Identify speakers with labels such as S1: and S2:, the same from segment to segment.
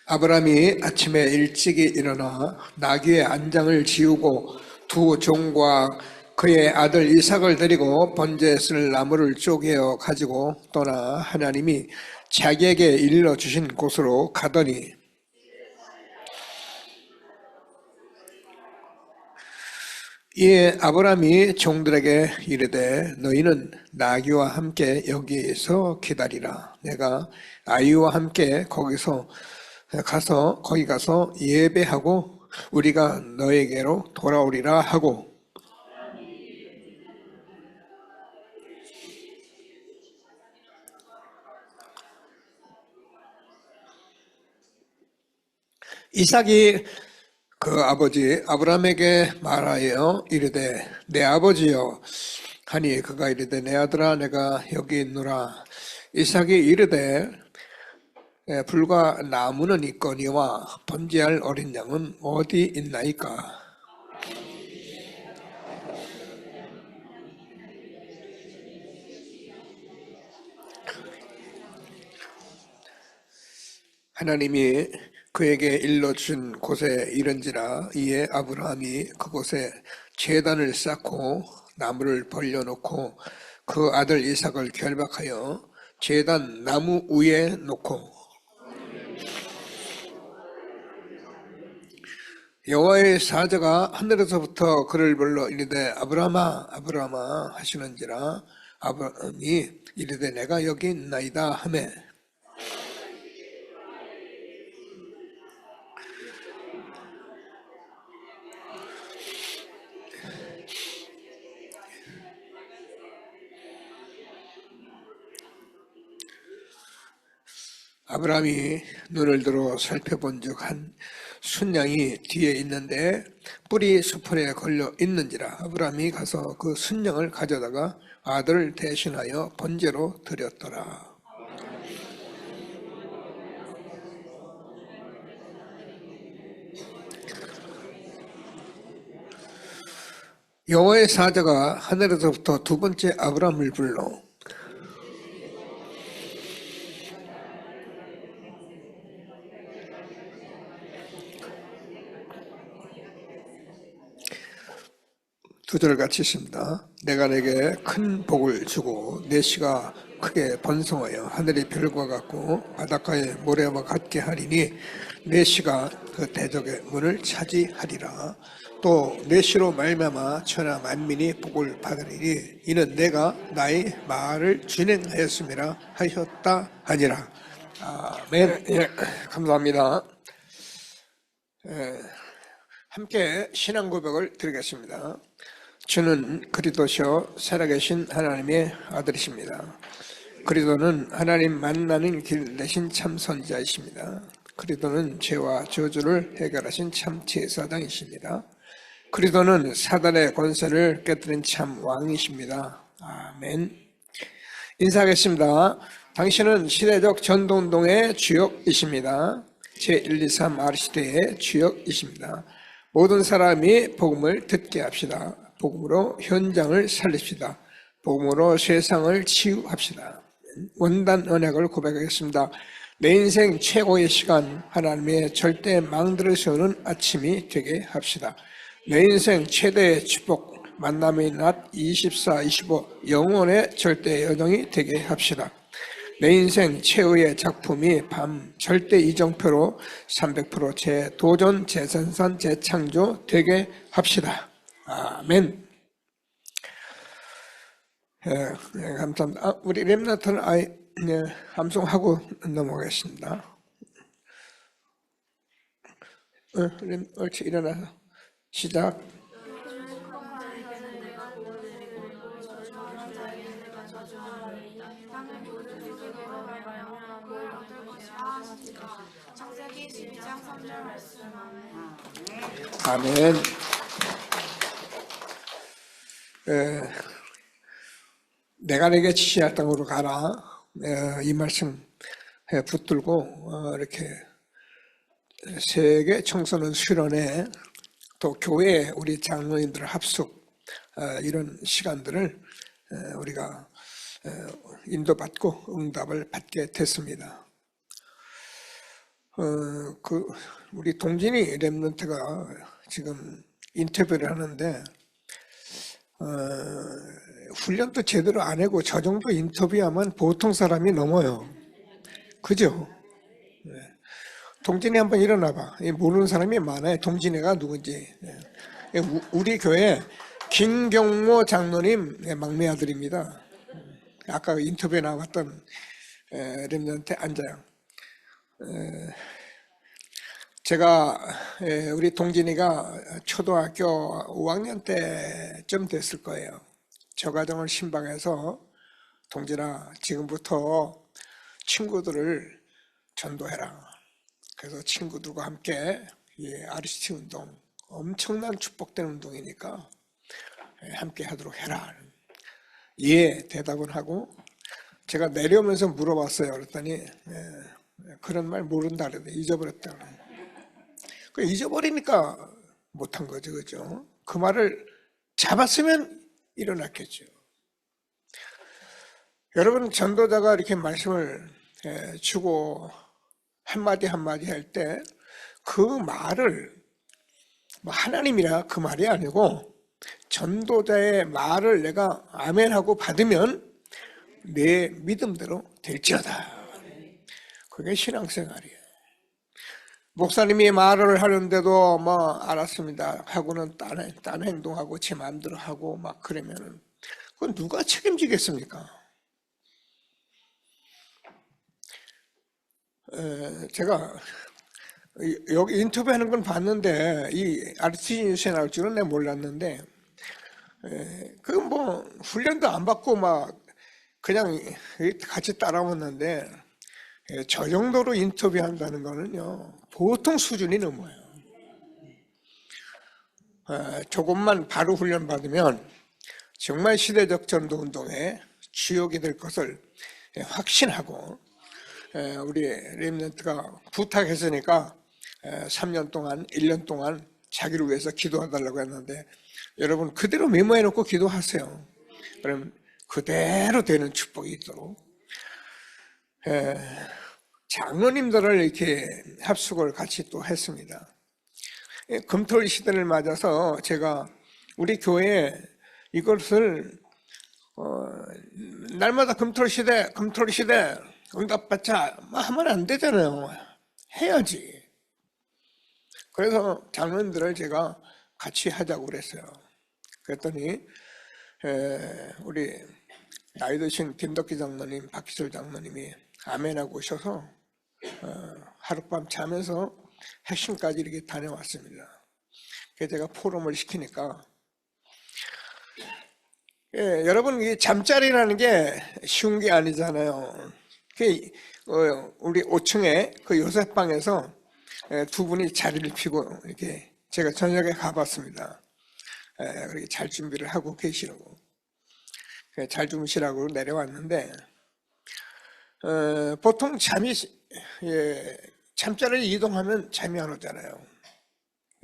S1: 아브라함이 아침에 일찍이 일어나 나귀의 안장을 지우고 두 종과 그의 아들 이삭을 데리고 번제에 쓸 나무를 쪼개어 가지고 떠나 하나님이 자기에게 일러주신 곳으로 가더니 이에 아브라함이 종들에게 이르되 너희는 나귀와 함께 여기에서 기다리라. 내가 아이와 함께 거기 가서 예배하고 우리가 너에게로 돌아오리라 하고 이삭이 그 아버지 아브라함에게 말하여 이르되 내 아버지여 하니 그가 이르되 내 아들아 내가 여기 있노라. 이삭이 이르되 불과 나무는 있거니와 번제할 어린 양은 어디 있나이까. 하나님이 그에게 일러준 곳에 이른지라. 이에 아브라함이 그곳에 제단을 쌓고 나무를 벌려놓고 그 아들 이삭을 결박하여 제단 나무 위에 놓고 여호와의 사자가 하늘에서부터 그를 불러 이르되 아브라함아 아브라함아 하시는지라. 아브라함이 이르되 내가 여기 있나이다 하매 아브라함이 눈을 들어 살펴본즉 한 순양이 뒤에 있는데 뿔이 수풀에 걸려 있는지라. 아브라함이 가서 그 순양을 가져다가 아들을 대신하여 번제로 드렸더라. 여호와의 사자가 하늘에서부터 두 번째 아브라함을 불러 두 절 같이 있습니다. 내가 내게 큰 복을 주고 내 씨가 크게 번성하여 하늘의 별과 같고 바닷가의 모래와 같게 하리니 내 씨가 그 대적의 문을 차지하리라. 또 내 씨로 말미암아 천하 만민이 복을 받으리니 이는 내가 나의 말을 준행하였음이라 하셨다 하니라. 아멘. 예, 감사합니다. 함께 신앙 고백을 드리겠습니다. 주는 그리스도시요 살아계신 하나님의 아들이십니다. 그리스도는 하나님 만나는 길 대신 참 선지자이십니다. 그리스도는 죄와 저주를 해결하신 참 제사장이십니다. 그리스도는 사단의 권세를 깨뜨린 참 왕이십니다. 아멘. 인사하겠습니다. 당신은 시대적 전도운동의 주역이십니다. 제123 R시대의 주역이십니다. 모든 사람이 복음을 듣게 합시다. 복음으로 현장을 살립시다. 복음으로 세상을 치유합시다. 원단 언약을 고백하겠습니다. 내 인생 최고의 시간 하나님의 절대 망들을 세우는 아침이 되게 합시다. 내 인생 최대의 축복 만남의 낮 24, 25 영혼의 절대 여정이 되게 합시다. 내 인생 최후의 작품이 밤 절대 이정표로 300% 재도전, 재생산, 재창조 되게 합시다. 아멘. 감사합니다. 우리 렘넌트는 함송하고 넘어가겠습니다. 옳지, 일어나서 시작. 아멘. 내가 내게 지시할 땅으로 가라. 이 말씀 붙들고 이렇게 세계 청소년 수련회 또 교회 우리 장로님들 합숙 이런 시간들을 우리가 인도받고 응답을 받게 됐습니다. 우리 동진이 랩런트가 지금 인터뷰를 하는데, 훈련도 제대로 안 하고 저 정도 인터뷰하면 보통 사람이 넘어요. 그죠? 동진이 한번 일어나봐. 모르는 사람이 많아요. 동진이가 누군지. 우리 교회 김경모 장로님 막내 아들입니다. 아까 인터뷰에 나왔던 랩런트에 앉아요. 제가 우리 동진이가 초등학교 5학년 때쯤 됐을 거예요. 저 과정을 신방해서 동진아 지금부터 친구들을 전도해라. 그래서 친구들과 함께 RCT 운동, 엄청난 축복된 운동이니까 함께 하도록 해라. 예, 대답은 하고 제가 내려오면서 물어봤어요. 그랬더니 그런 말 모른다 그랬는데 잊어버렸다. 잊어버리니까 못한 거죠. 그죠? 그 말을 잡았으면 일어났겠죠. 여러분, 전도자가 이렇게 말씀을 주고 한마디 한마디 할 때 그 말을 하나님이라 그 말이 아니고 전도자의 말을 내가 아멘하고 받으면 내 믿음대로 될지어다. 그게 신앙생활이에요. 목사님이 말을 하는데도 알았습니다 하고는 딴 행동하고 제 마음대로 하고 그러면은 그건 누가 책임지겠습니까? 제가 여기 인터뷰하는 건 봤는데 이 RCT 뉴스에 나올 줄은 내가 몰랐는데 훈련도 안 받고 그냥 같이 따라왔는데 저 정도로 인터뷰한다는 거는요 보통 수준이 넘어요. 조금만 바로 훈련 받으면 정말 시대적 전도운동의 주역이 될 것을 확신하고 우리 렘넌트가 부탁했으니까 3년 동안 1년 동안 자기를 위해서 기도해달라고 했는데 여러분 그대로 메모해놓고 기도하세요. 그러면 그대로 되는 축복이 있도록 장로님들을 이렇게 합숙을 같이 또 했습니다. 금토일 시대를 맞아서 제가 우리 교회에 이것을 날마다 금토일 시대 응답받자 하면 안 되잖아요. 해야지. 그래서 장로님들을 제가 같이 하자고 그랬어요. 그랬더니 우리 나이 드신 김덕기 장로님, 박기철 장로님이 아멘하고 오셔서 하룻밤 자면서 핵심까지 이렇게 다녀왔습니다. 그래서 제가 포럼을 시키니까 여러분 이 잠자리라는 게 쉬운 게 아니잖아요. 우리 5층에 그 요셉방에서 두 분이 자리를 피고 이렇게 제가 저녁에 가봤습니다. 그렇게 잘 준비를 하고 계시라고 잘 주무시라고 내려왔는데 보통 잠자리를 이동하면 잠이 안 오잖아요.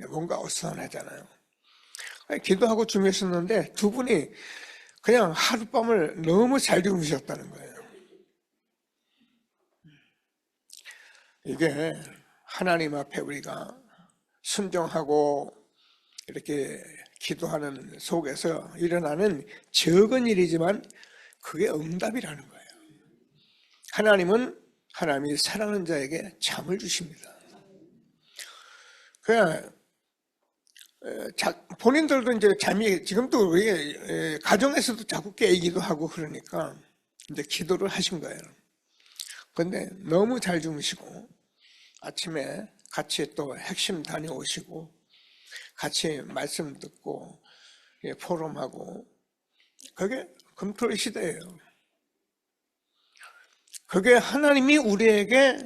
S1: 뭔가 어수선하잖아요. 기도하고 주무셨는데 두 분이 그냥 하룻밤을 너무 잘 주무셨다는 거예요. 이게 하나님 앞에 우리가 순종하고 이렇게 기도하는 속에서 일어나는 적은 일이지만 그게 응답이라는 거예요. 하나님이 사랑하는 자에게 잠을 주십니다. 그냥 본인들도 이제 잠이 지금도 우리 가정에서도 자꾸 깨기도 하고 그러니까 이제 기도를 하신 거예요. 근데 너무 잘 주무시고 아침에 같이 또 핵심 다녀오시고 같이 말씀 듣고 포럼하고 그게 금토일 시대예요. 그게 하나님이 우리에게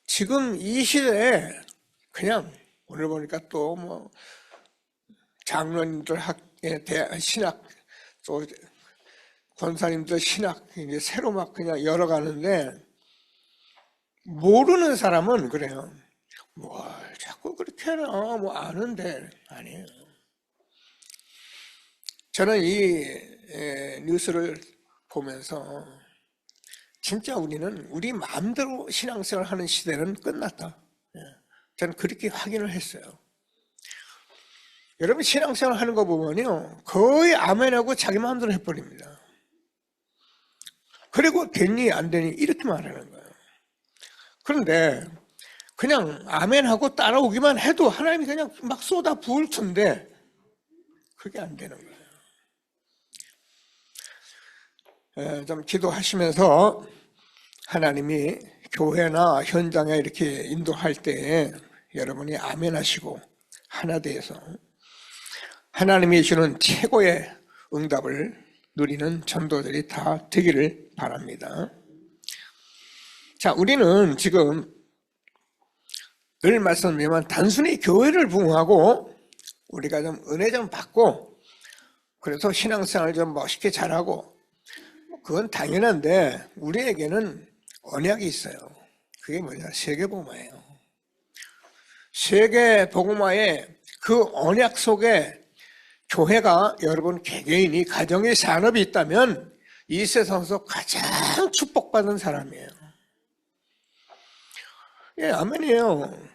S1: 지금 이 시대에 그냥 오늘 보니까 또 장로님들 신학 또 권사님들 신학 이제 새로 그냥 열어가는데 모르는 사람은 그래요. 뭘 자꾸 그렇게 해라 아는데 아니에요. 저는 이 뉴스를 보면서 진짜 우리는 우리 마음대로 신앙생활 하는 시대는 끝났다. 저는 그렇게 확인을 했어요. 여러분 신앙생활 하는 거 보면요, 거의 아멘하고 자기 마음대로 해버립니다. 그리고 됐니 안 되니 이렇게 말하는 거예요. 그런데 그냥 아멘하고 따라오기만 해도 하나님이 그냥 막 쏟아 부을 텐데 그게 안 되는 거예요. 좀 기도하시면서 하나님이 교회나 현장에 이렇게 인도할 때 여러분이 아멘 하시고 하나 되어서 하나님이 주는 최고의 응답을 누리는 전도들이 다 되기를 바랍니다. 자, 우리는 지금 늘 말씀드리면 단순히 교회를 부흥하고 우리가 좀 은혜 좀 받고 그래서 신앙생활 좀 멋있게 잘하고 그건 당연한데 우리에게는 언약이 있어요. 그게 뭐냐? 세계복음화예요. 세계복음화의 그 언약 속에 교회가 여러분 개개인이 가정의 산업이 있다면 이 세상에서 가장 축복받은 사람이에요. 예, 아멘이에요.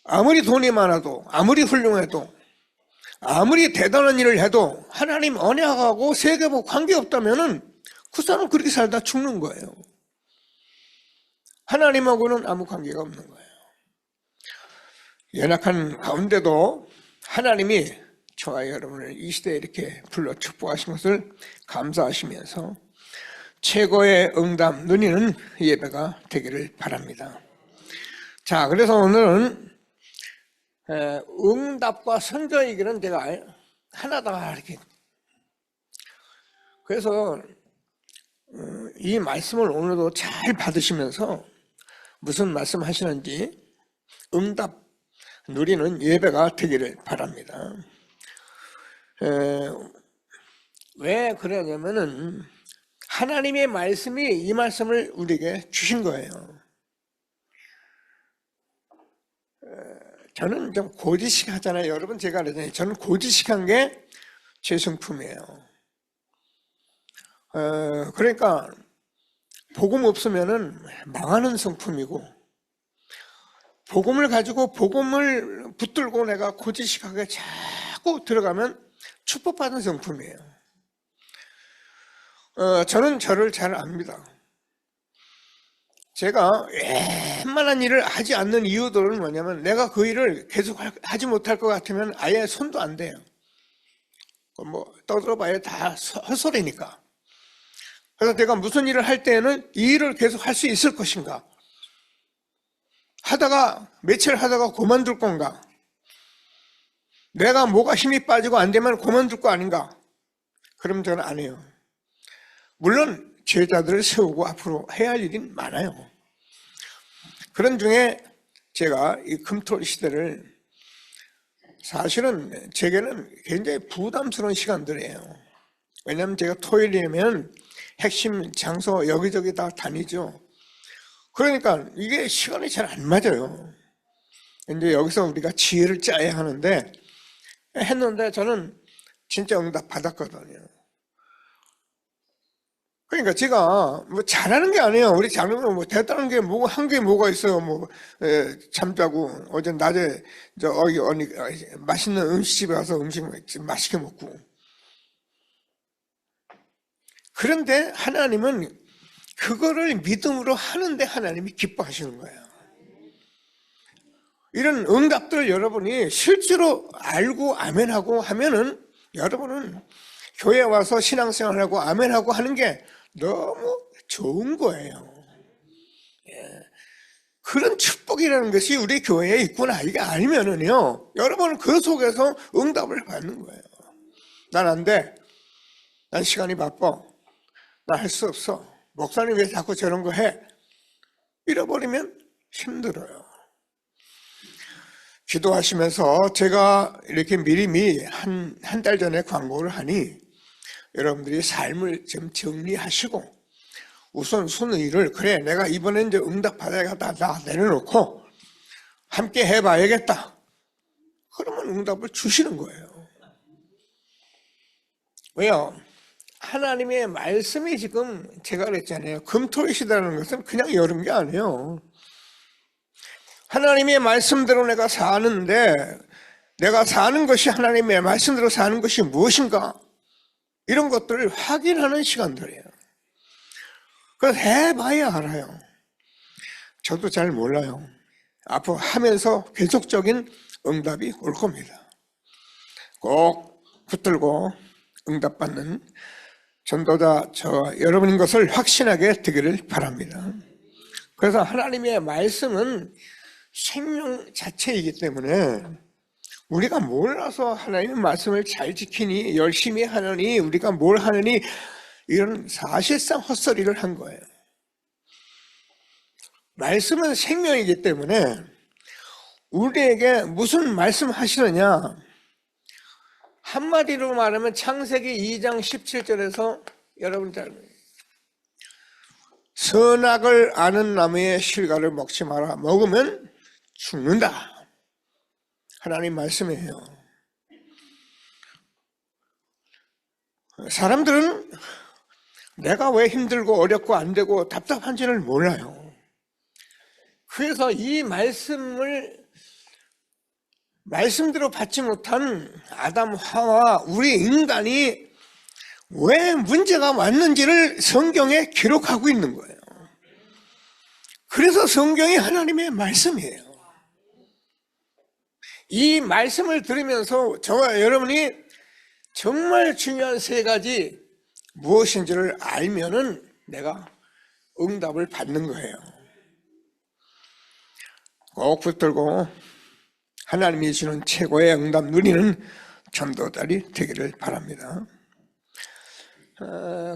S1: 아무리 돈이 많아도 아무리 훌륭해도 아무리 대단한 일을 해도 하나님 언약하고 세계복 관계없다면 그 사람은 그렇게 살다 죽는 거예요. 하나님하고는 아무 관계가 없는 거예요. 연약한 가운데도 하나님이 저와 여러분을 이 시대에 이렇게 불러 축복하신 것을 감사하시면서 최고의 응답 누리는 예배가 되기를 바랍니다. 자, 그래서 오늘은 응답과 선저 얘기는 제가 하나다 이렇게. 그래서 이 말씀을 오늘도 잘 받으시면서 무슨 말씀 하시는지 응답 누리는 예배가 되기를 바랍니다. 왜 그러냐면은 하나님의 말씀이 이 말씀을 우리에게 주신 거예요. 저는 좀 고지식 하잖아요. 여러분 제가 그러잖아요. 저는 고지식한 게 제 성품이에요. 그러니까 복음 없으면은 망하는 성품이고 복음을 가지고 복음을 붙들고 내가 고지식하게 자꾸 들어가면 축복받은 성품이에요. 저는 저를 잘 압니다. 제가 웬만한 일을 하지 않는 이유들은 뭐냐면 내가 그 일을 계속 하지 못할 것 같으면 아예 손도 안 대요. 뭐 떠들어봐야 다 헛소리니까. 그래서 내가 무슨 일을 할 때에는 이 일을 계속 할 수 있을 것인가, 하다가 며칠 하다가 그만둘 건가, 내가 뭐가 힘이 빠지고 안 되면 그만둘 거 아닌가, 그럼 저는 안 해요. 물론 제자들을 세우고 앞으로 해야 할 일이 많아요. 그런 중에 제가 이 금토일 시대를 사실은 제게는 굉장히 부담스러운 시간들이에요. 왜냐하면 제가 토요일이면 핵심 장소 여기저기 다 다니죠. 그러니까 이게 시간이 잘 안 맞아요. 이제 여기서 우리가 지혜를 짜야 하는데 했는데 저는 진짜 응답 받았거든요. 그러니까 제가 뭐 잘하는 게 아니에요. 우리 장로님 뭐 대단한 게 뭐 한 게 뭐가 있어요. 뭐 잠자고 어제 낮에 어디 맛있는 음식집에 가서 음식 맛있게 먹고. 그런데 하나님은 그거를 믿음으로 하는데 하나님이 기뻐하시는 거예요. 이런 응답들 여러분이 실제로 알고 아멘하고 하면은 여러분은 교회 와서 신앙생활하고 아멘하고 하는 게 너무 좋은 거예요. 그런 축복이라는 것이 우리 교회에 있구나. 이게 아니면은요, 여러분은 그 속에서 응답을 받는 거예요. 난 안 돼. 난 시간이 바빠. 나 할 수 없어. 목사님 왜 자꾸 저런 거 해? 잃어버리면 힘들어요. 기도하시면서 제가 이렇게 미리 한 달 전에 광고를 하니 여러분들이 삶을 좀 정리하시고 우선 순위를, 그래 내가 이번엔 이제 응답 받아야겠다, 나 내려놓고 함께 해봐야겠다. 그러면 응답을 주시는 거예요. 왜요? 하나님의 말씀이 지금 제가 그랬잖아요. 금토일 시대라는 것은 그냥 여는 게 아니에요. 하나님의 말씀대로 내가 사는데 내가 사는 것이 하나님의 말씀대로 사는 것이 무엇인가? 이런 것들을 확인하는 시간들이에요. 그래서 해봐야 알아요. 저도 잘 몰라요. 앞으로 하면서 계속적인 응답이 올 겁니다. 꼭 붙들고 응답받는 전도자 여러분인 것을 확신하게 되기를 바랍니다. 그래서 하나님의 말씀은 생명 자체이기 때문에 우리가 몰라서 하나님의 말씀을 잘 지키니 열심히 하느니 우리가 뭘 하느니 이런 사실상 헛소리를 한 거예요. 말씀은 생명이기 때문에 우리에게 무슨 말씀하시느냐, 한마디로 말하면 창세기 2장 17절에서 여러분 잘 선악을 아는 나무의 실과를 먹지 마라. 먹으면 죽는다. 하나님 말씀이에요. 사람들은 내가 왜 힘들고 어렵고 안 되고 답답한지를 몰라요. 그래서 이 말씀대로 받지 못한 아담, 하와, 우리 인간이 왜 문제가 왔는지를 성경에 기록하고 있는 거예요. 그래서 성경이 하나님의 말씀이에요. 이 말씀을 들으면서 저와 여러분이 정말 중요한 세 가지 무엇인지를 알면은 내가 응답을 받는 거예요. 꼭 붙들고 하나님이 주는 최고의 응답 누리는 전도자들이 되기를 바랍니다.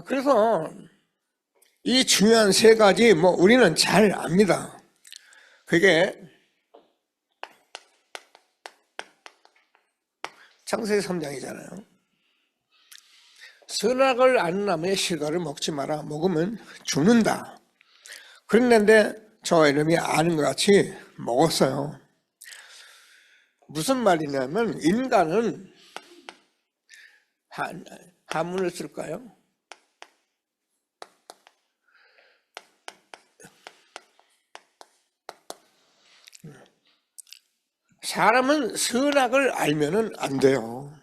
S1: 그래서 이 중요한 세 가지 우리는 잘 압니다. 그게 창세기 3장이잖아요. 선악을 아는 나무의 실과를 먹지 마라. 먹으면 죽는다. 그랬는데 저와 이름이 아는 것 같이 먹었어요. 무슨 말이냐면 인간은 한문을 쓸까요? 사람은 선악을 알면은 안 돼요.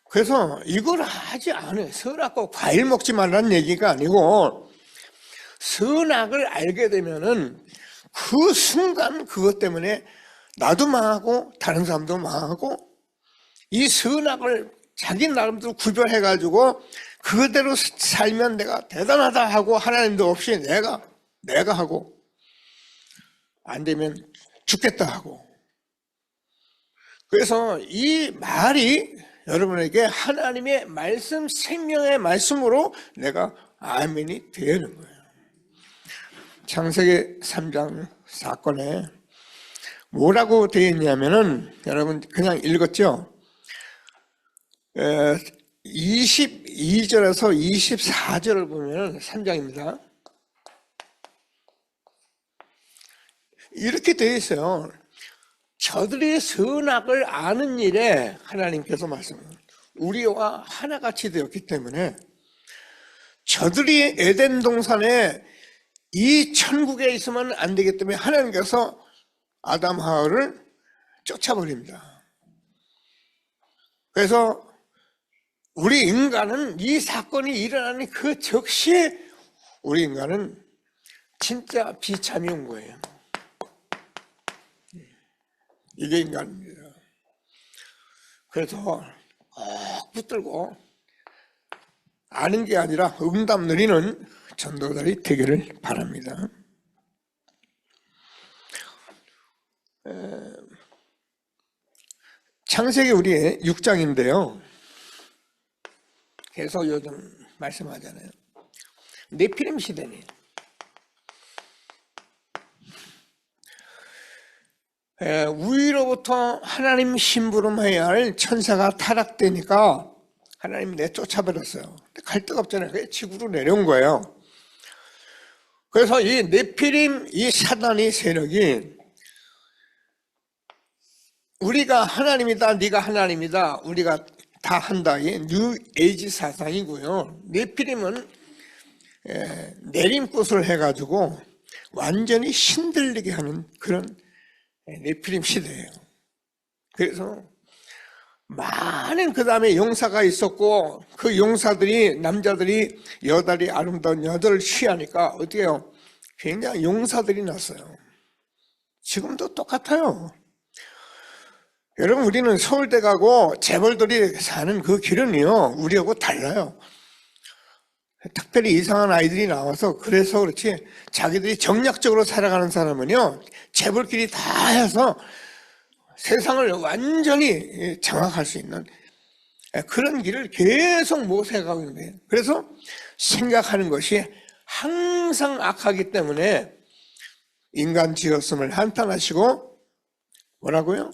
S1: 그래서 이걸 하지 않아요. 선악과 과일 먹지 말라는 얘기가 아니고 선악을 알게 되면은 그 순간 그것 때문에 나도 망하고 다른 사람도 망하고 이 선악을 자기 나름대로 구별해가지고 그대로 살면 내가 대단하다 하고 하나님도 없이 내가 하고 안 되면 죽겠다 하고. 그래서 이 말이 여러분에게 하나님의 말씀, 생명의 말씀으로 내가 아멘이 되는 거예요. 창세기 3장 사건에 뭐라고 되어 있냐면은 여러분 그냥 읽었죠? 22절에서 24절을 보면 3장입니다. 이렇게 되어 있어요. 저들이 선악을 아는 일에 하나님께서 말씀합니다. 우리와 하나같이 되었기 때문에 저들이 에덴 동산에 이 천국에 있으면 안 되기 때문에 하나님께서 아담 하와를 쫓아버립니다. 그래서 우리 인간은 이 사건이 일어나는 그 즉시에 우리 인간은 진짜 비참이 온 거예요. 이게 인간입니다. 그래서 꼭 붙들고 아는 게 아니라 응답 누리는 전도자들이 되기를 바랍니다. 창세기 우리의 6장인데요. 계속 요즘 말씀하잖아요. 네피림 시대네요. 위로부터 하나님 심부름해야 할 천사가 타락되니까 하나님 내쫓아버렸어요. 갈 데가 없잖아요. 지구로 내려온 거예요. 그래서 이 네피림, 이 사단의 세력이 우리가 하나님이다, 네가 하나님이다, 우리가 다 한다. 이 뉴 에이지 사상이고요. 네피림은 내림굿을 해가지고 완전히 신들리게 하는 그런 네피림 시대예요. 그래서 많은 그 다음에 용사가 있었고, 그 용사들이, 남자들이 여달이 아름다운 여자를 취하니까 어떻게 해요? 굉장히 용사들이 났어요. 지금도 똑같아요. 여러분, 우리는 서울대 가고 재벌들이 사는 그 길은요, 우리하고 달라요. 특별히 이상한 아이들이 나와서, 그래서 그렇지, 자기들이 정략적으로 살아가는 사람은요, 재벌끼리 다 해서 세상을 완전히 장악할 수 있는 그런 길을 계속 모색하고 있는 거예요. 그래서 생각하는 것이 항상 악하기 때문에 인간 지었음을 한탄하시고 뭐라고요?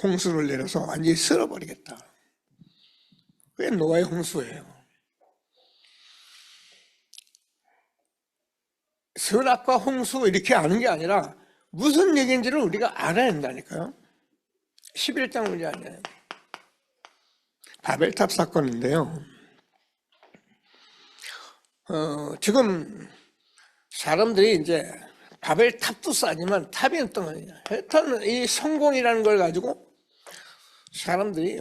S1: 홍수를 내려서 완전히 쓸어버리겠다. 그게 노아의 홍수예요. 선악과 홍수 이렇게 아는 게 아니라 무슨 얘기인지를 우리가 알아야 한다니까요. 11장 문제 아니에요. 바벨탑 사건인데요. 지금 사람들이 이제 바벨탑도 싸지만 탑이 어떤 거냐. 하여튼 이 성공이라는 걸 가지고 사람들이,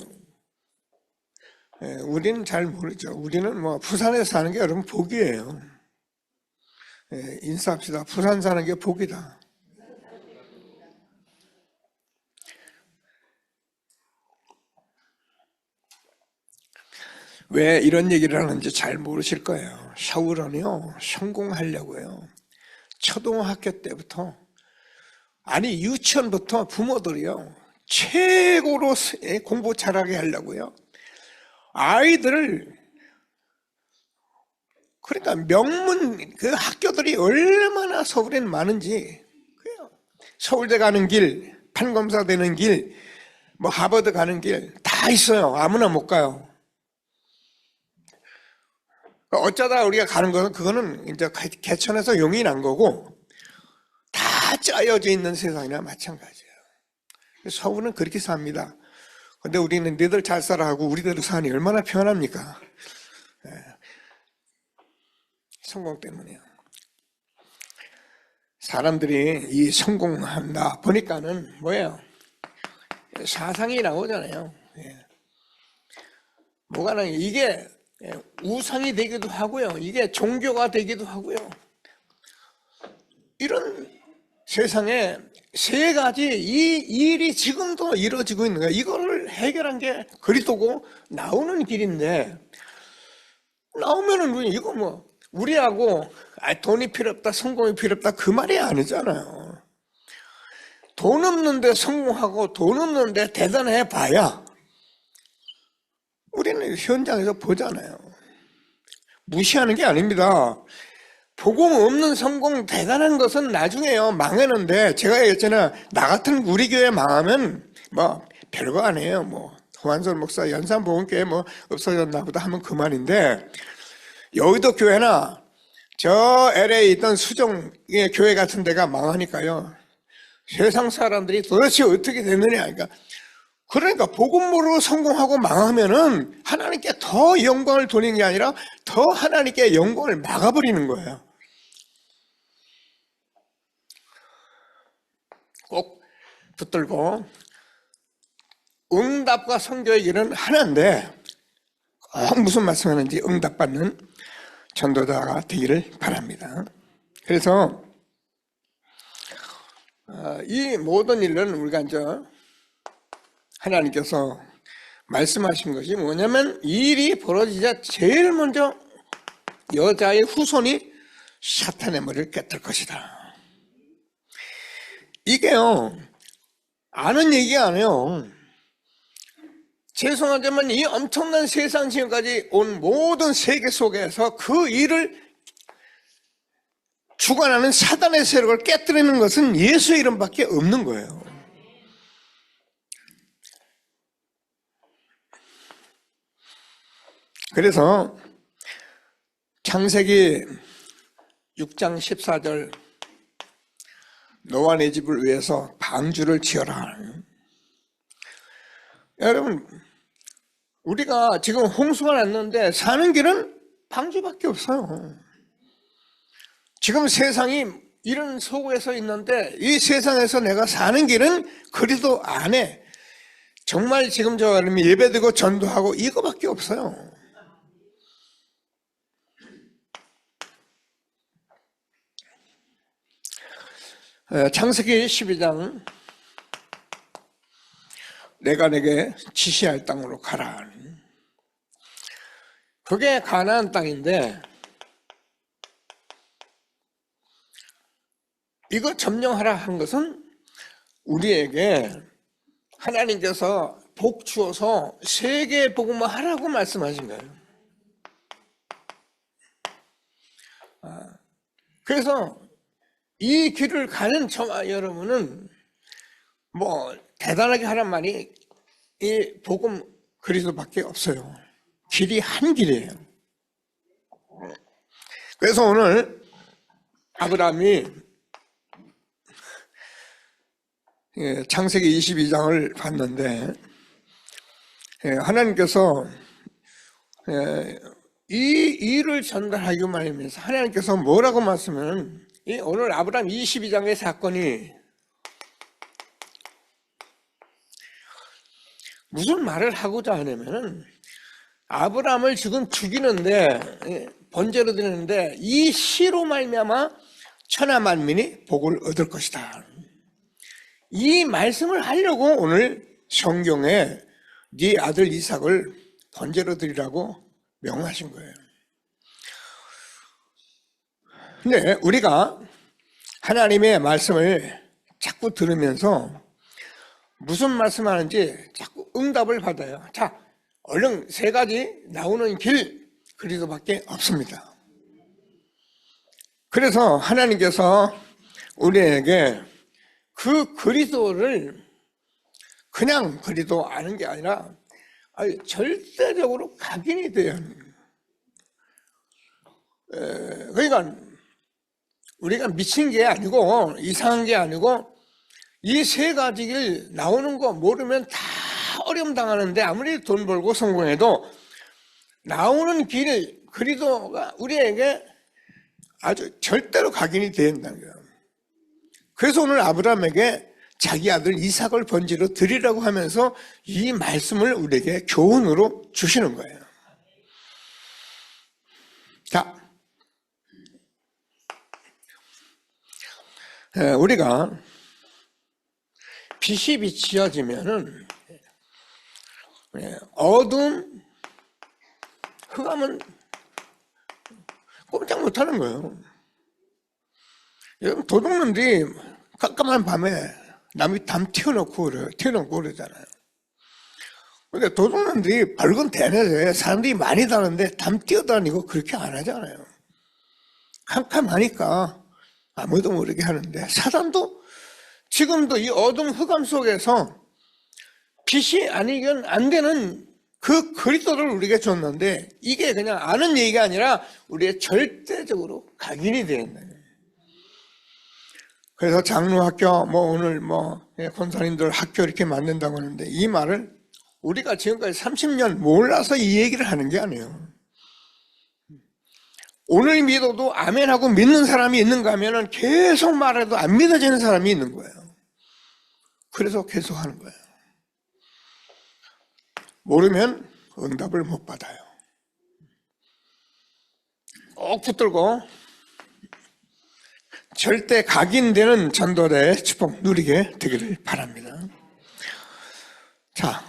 S1: 우리는 잘 모르죠. 우리는 뭐 부산에서 사는 게 여러분 복이에요. 인사합시다. 부산 사는 게 복이다. 왜 이런 얘기를 하는지 잘 모르실 거예요. 샤울은요, 성공하려고요. 초등학교 때부터, 아니 유치원부터 부모들이요, 최고로 공부 잘하게 하려고요. 아이들을, 그러니까 명문 그 학교들이 얼마나 서울에는 많은지, 서울대 가는 길, 판검사 되는 길, 뭐 하버드 가는 길 다 있어요. 아무나 못 가요. 어쩌다 우리가 가는 것은, 그거는 이제 개천에서 용이 난 거고, 다 짜여져 있는 세상이나 마찬가지예요. 서울은 그렇게 삽니다. 근데 우리는 너희들 잘 살아 하고 우리대로 사니 얼마나 편합니까? 성공 때문에요. 사람들이 이 성공한다 보니까는 뭐예요? 사상이 나오잖아요. 뭐가 나요? 이게 우상이 되기도 하고요. 이게 종교가 되기도 하고요. 이런 세상에 세 가지 이 일이 지금도 이루어지고 있는 거예요. 이거를 해결한 게 그리스도고 나오는 길인데, 나오면은 이거 뭐 우리하고 돈이 필요 없다, 성공이 필요 없다, 그 말이 아니잖아요. 돈 없는데 성공하고 돈 없는데 대단해 봐야 우리는 현장에서 보잖아요. 무시하는 게 아닙니다. 복음 없는 성공 대단한 것은 나중에요, 망하는데, 제가 얘기했잖아요. 나 같은 우리 교회 망하면 뭐 별거 아니에요. 뭐 호환솔 목사 연산복음교회 뭐 없어졌나 보다 하면 그만인데, 여의도 교회나 저 LA에 있던 수정의 교회 같은 데가 망하니까요, 세상 사람들이 도대체 어떻게 됐느냐. 그러니까 복음으로 성공하고 망하면은 하나님께 더 영광을 돌리는 게 아니라 더 하나님께 영광을 막아버리는 거예요. 꼭 붙들고, 응답과 선교의 길은 하나인데 꼭 무슨 말씀하는지 응답받는 전도자가 되기를 바랍니다. 그래서 이 모든 일은 우리가 이제 하나님께서 말씀하신 것이 뭐냐면, 이 일이 벌어지자 제일 먼저 여자의 후손이 사탄의 머리를 깨뜨릴 것이다. 이게요, 아는 얘기가 아니에요. 죄송하지만 이 엄청난 세상 지금까지 온 모든 세계 속에서 그 일을 주관하는 사단의 세력을 깨뜨리는 것은 예수의 이름밖에 없는 거예요. 그래서 창세기 6장 14절, 노아 네 집을 위해서 방주를 지어라. 여러분, 우리가 지금 홍수가 났는데 사는 길은 방주밖에 없어요. 지금 세상이 이런 속에서 있는데 이 세상에서 내가 사는 길은 그리스도 안에 정말 지금 저 예배드리고 전도하고 이거밖에 없어요. 창세기 12장 내가 내게 지시할 땅으로 가라. 그게 가나안 땅인데 이거 점령하라 한 것은 우리에게 하나님께서 복 주어서 세계 복음을 하라고 말씀하신 거예요. 그래서 이 길을 가는 저와 여러분은 뭐 대단하게 하란 말이 이 복음 그리스도밖에 없어요. 길이 한 길이에요. 그래서 오늘 아브라함이 창세기 22장을 봤는데 하나님께서 이 일을 전달하기만 하면서 하나님께서 뭐라고 말씀하면 오늘 아브라함 22장의 사건이 무슨 말을 하고자 하냐면은 아브라함을 지금 죽이는데 번제로 드리는데 이 시로 말미암아 천하 만민이 복을 얻을 것이다. 이 말씀을 하려고 오늘 성경에 네 아들 이삭을 번제로 드리라고 명하신 거예요. 근데 우리가 하나님의 말씀을 자꾸 들으면서 무슨 말씀하는지 자꾸 응답을 받아요. 자, 얼른 세 가지 나오는 길 그리스도밖에 없습니다. 그래서 하나님께서 우리에게 그 그리스도를 그냥 그리스도 아는 게 아니라 절대적으로 각인이 돼야 합니다. 그러니까 우리가 미친 게 아니고 이상한 게 아니고 이 세 가지 길 나오는 거 모르면 다 어려움 당하는데 아무리 돈 벌고 성공해도 나오는 길 그리스도가 우리에게 아주 절대로 각인이 된다는 거예요. 그래서 오늘 아브라함에게 자기 아들 이삭을 번제로 드리라고 하면서 이 말씀을 우리에게 교훈으로 주시는 거예요. 자, 우리가 빛이 비치어지면은 어둠, 흑암은 꼼짝 못하는 거예요. 여러분 도둑놈들이 깜깜한 밤에 남이 담 튀어놓고 그러잖아요. 근데 도둑놈들이 밝은 대낮에 사람들이 많이 다는데 담 뛰어다니고 그렇게 안 하잖아요. 캄캄하니까 아무도 모르게 하는데 사단도 지금도 이 어둠 흑암 속에서 빛이 아니면 안 되는 그 그리스도를 우리에게 줬는데 이게 그냥 아는 얘기가 아니라 우리의 절대적으로 각인이 되는 거예요. 그래서 장로학교 오늘 권사님들 학교 이렇게 만든다고 하는데 이 말을 우리가 지금까지 30년 몰라서 이 얘기를 하는 게 아니에요. 오늘 믿어도 아멘하고 믿는 사람이 있는가 하면은 계속 말해도 안 믿어지는 사람이 있는 거예요. 그래서 계속 하는 거예요. 모르면 응답을 못 받아요. 꼭 붙들고 절대 각인되는 전도자의 축복 누리게 되기를 바랍니다. 자,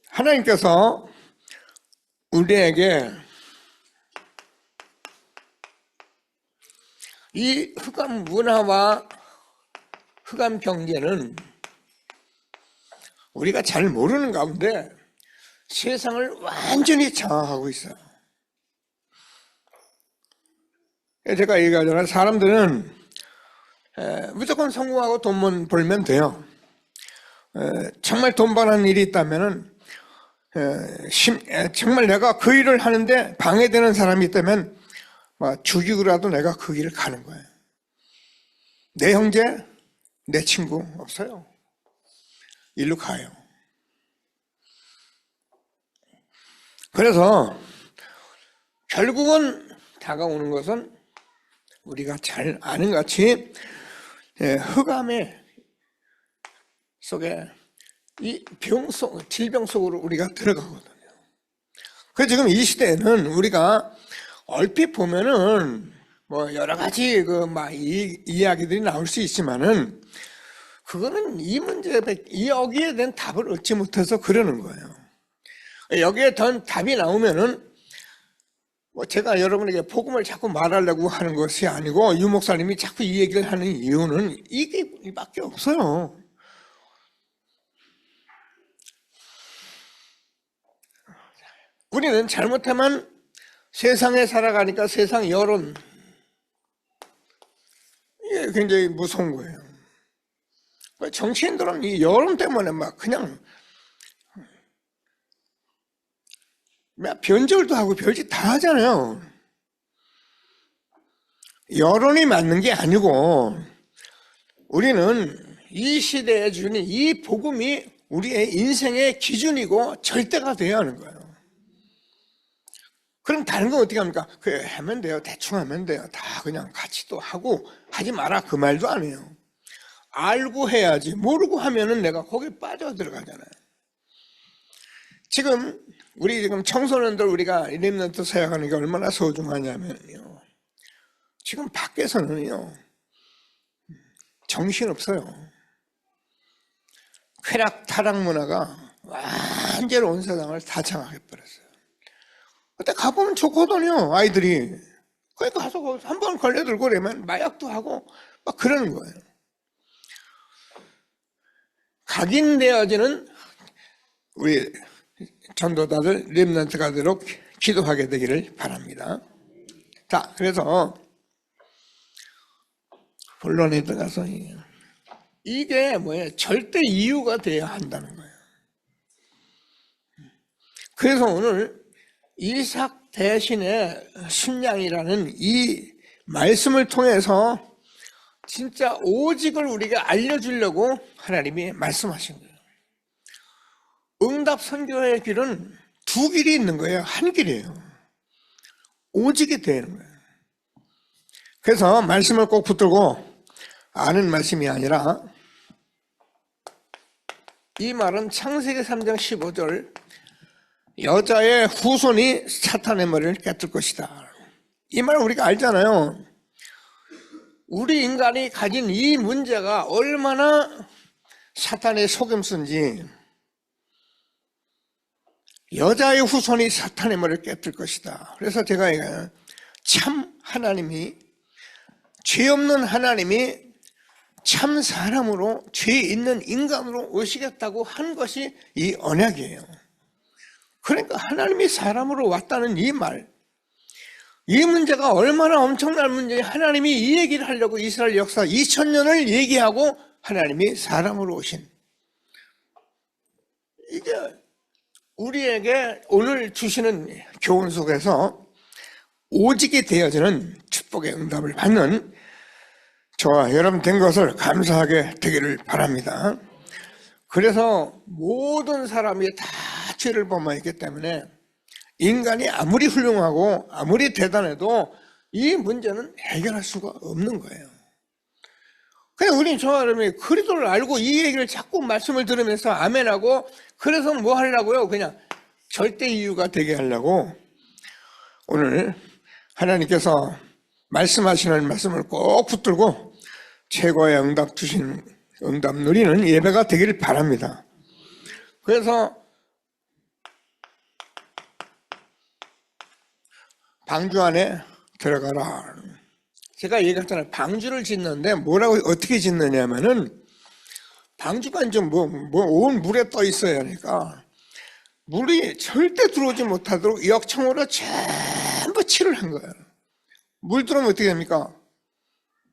S1: 하나님께서 우리에게 이 흑암 문화와 흑암 경제는 우리가 잘 모르는 가운데 세상을 완전히 장악하고 있어요. 제가 얘기하잖아요. 사람들은 무조건 성공하고 돈만 벌면 돼요. 정말 돈 버는 일이 있다면 정말 내가 그 일을 하는데 방해되는 사람이 있다면 죽이고라도 내가 그 길을 가는 거예요. 내 형제, 내 친구 없어요. 일로 가요. 그래서 결국은 다가오는 것은 우리가 잘 아는 것 같이 흑암의 속에 이 질병 속으로 우리가 들어가거든요. 그래서 지금 이 시대에는 우리가 얼핏 보면은 뭐 여러 가지 이야기들이 나올 수 있지만은 그거는 이 문제에 여기에 대한 답을 얻지 못해서 그러는 거예요. 여기에 더 답이 나오면은 뭐 제가 여러분에게 복음을 자꾸 말하려고 하는 것이 아니고 유 목사님이 자꾸 이 얘기를 하는 이유는 이밖에 없어요. 우리는 잘못하면 세상에 살아가니까 세상 여론, 이게 굉장히 무서운 거예요. 정치인들은 이 여론 때문에 막 그냥 변절도 하고 별짓 다 하잖아요. 여론이 맞는 게 아니고 우리는 이 시대에 주는 이 복음이 우리의 인생의 기준이고 절대가 되어야 하는 거예요. 그럼 다른 건 어떻게 합니까? 그래, 하면 돼요. 대충 하면 돼요. 다 그냥 같이 또 하고 하지 마라 그 말도 안 해요. 알고 해야지. 모르고 하면은 내가 거기에 빠져 들어가잖아요. 우리 지금 청소년들 우리가 렘넌트 사역하는 게 얼마나 소중하냐면요. 지금 밖에서는요. 정신없어요. 쾌락 타락 문화가 완전히 온 세상을 다 장악해버렸어요. 그때 가보면 좋거든요, 아이들이. 그러니까 가서 한 번 걸려들고 그러면 마약도 하고 막 그러는 거예요. 각인되어지는 우리 전도자들, 렘넌트가 되도록 기도하게 되기를 바랍니다. 자, 그래서 본론에 들어가서 이게 뭐예요? 절대 이유가 돼야 한다는 거예요. 그래서 오늘 이삭 대신의 순양이라는 이 말씀을 통해서 진짜 오직을 우리가 알려주려고 하나님이 말씀하신 거예요. 응답 선교의 길은 두 길이 있는 거예요. 한 길이에요. 오직이 되는 거예요. 그래서 말씀을 꼭 붙들고 아는 말씀이 아니라 이 말은 창세기 3장 15절 여자의 후손이 사탄의 머리를 깨뜨릴 것이다. 이 말 우리가 알잖아요. 우리 인간이 가진 이 문제가 얼마나 사탄의 속임수인지 여자의 후손이 사탄의 머리를 깨뜨릴 것이다. 그래서 제가 얘기해요. 참 하나님이 죄 없는 하나님이 참 사람으로 죄 있는 인간으로 오시겠다고 한 것이 이 언약이에요. 그러니까 하나님이 사람으로 왔다는 이 말, 이 문제가 얼마나 엄청난 문제인지 하나님이 이 얘기를 하려고 이스라엘 역사 2000년을 얘기하고 하나님이 사람으로 오신, 이게 우리에게 오늘 주시는 교훈 속에서 오직이 되어지는 축복의 응답을 받는 저와 여러분 된 것을 감사하게 되기를 바랍니다. 그래서 모든 사람이 다 죄를 범하였기 때문에 인간이 아무리 훌륭하고 아무리 대단해도 이 문제는 해결할 수가 없는 거예요. 그냥 우리 저와 여러분이 그리스도를 알고 이 얘기를 자꾸 말씀을 들으면서 아멘하고, 그래서 뭐 하려고요? 그냥 절대 이유가 되게 하려고 오늘 하나님께서 말씀하시는 말씀을 꼭 붙들고 최고의 응답 주신, 응답 누리는 예배가 되기를 바랍니다. 그래서 방주 안에 들어가라. 제가 얘기했잖아요. 방주를 짓는데 뭐라고 어떻게 짓느냐면은 방주가 이제 온 물에 떠 있어야 하니까 물이 절대 들어오지 못하도록 역청으로 전부 칠을 한 거예요. 물 들어오면 어떻게 됩니까?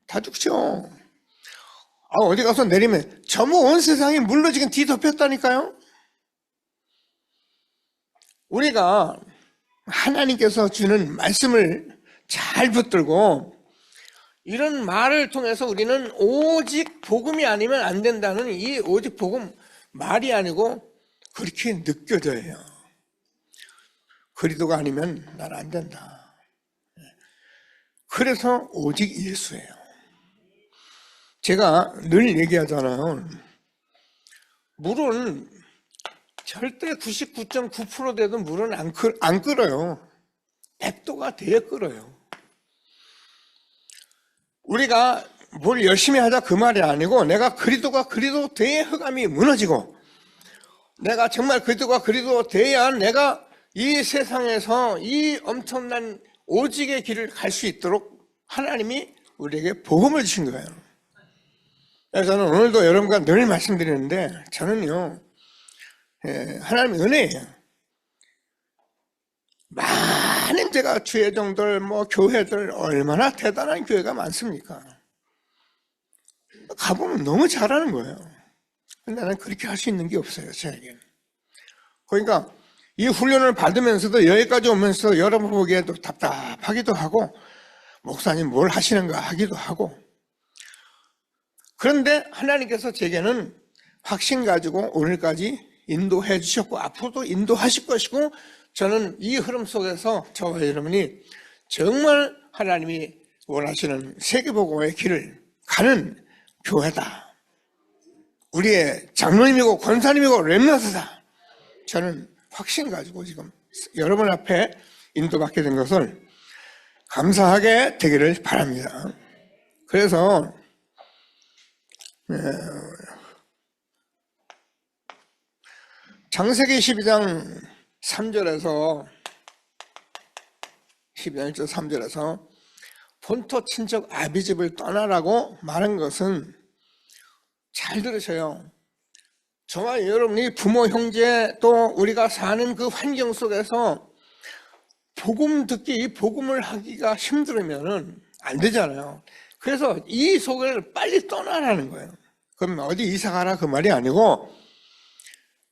S1: 다 죽죠. 어디 가서 내리면 전부 온 세상이 물로 지금 뒤덮였다니까요. 우리가 하나님께서 주는 말씀을 잘 붙들고 이런 말을 통해서 우리는 오직 복음이 아니면 안 된다는 이 오직 복음 말이 아니고 그렇게 느껴져야 해요. 그리스도가 아니면 난 안 된다. 그래서 오직 예수예요. 제가 늘 얘기하잖아요. 물은 절대 99.9% 돼도 물은 안 끓어요. 100도가 돼야 끓어요. 우리가 뭘 열심히 하자 그 말이 아니고, 내가 그리스도가 그리스도 돼야 흑암이 무너지고, 내가 정말 그리스도가 그리스도 돼야 내가 이 세상에서 이 엄청난 오직의 길을 갈 수 있도록 하나님이 우리에게 복음을 주신 거예요. 그래서 저는 오늘도 여러분과 늘 말씀드리는데, 저는요, 하나님의 은혜예요. 많은 제가 주회종들, 교회들, 얼마나 대단한 교회가 많습니까? 가보면 너무 잘하는 거예요. 근데 나는 그렇게 할 수 있는 게 없어요, 저에게는. 그러니까 이 훈련을 받으면서도 여기까지 오면서 여러분 보기에도 답답하기도 하고, 목사님 뭘 하시는가 하기도 하고, 그런데 하나님께서 제게는 확신 가지고 오늘까지 인도해 주셨고 앞으로도 인도하실 것이고, 저는 이 흐름 속에서 저와 여러분이 정말 하나님이 원하시는 세계복음의 길을 가는 교회다, 우리의 장로님이고 권사님이고 렘넌트다, 저는 확신 가지고 지금 여러분 앞에 인도받게 된 것을 감사하게 되기를 바랍니다. 그래서 창세기 12장 3절에서 12장 1절 3절에서 본토 친척 아비집을 떠나라고 말한 것은, 잘 들으셔요. 저와 여러분이 부모, 형제, 또 우리가 사는 그 환경 속에서 복음 듣기, 이 복음을 하기가 힘들으면 안 되잖아요. 그래서 이 속을 빨리 떠나라는 거예요. 그럼 어디 이사 가라 그 말이 아니고,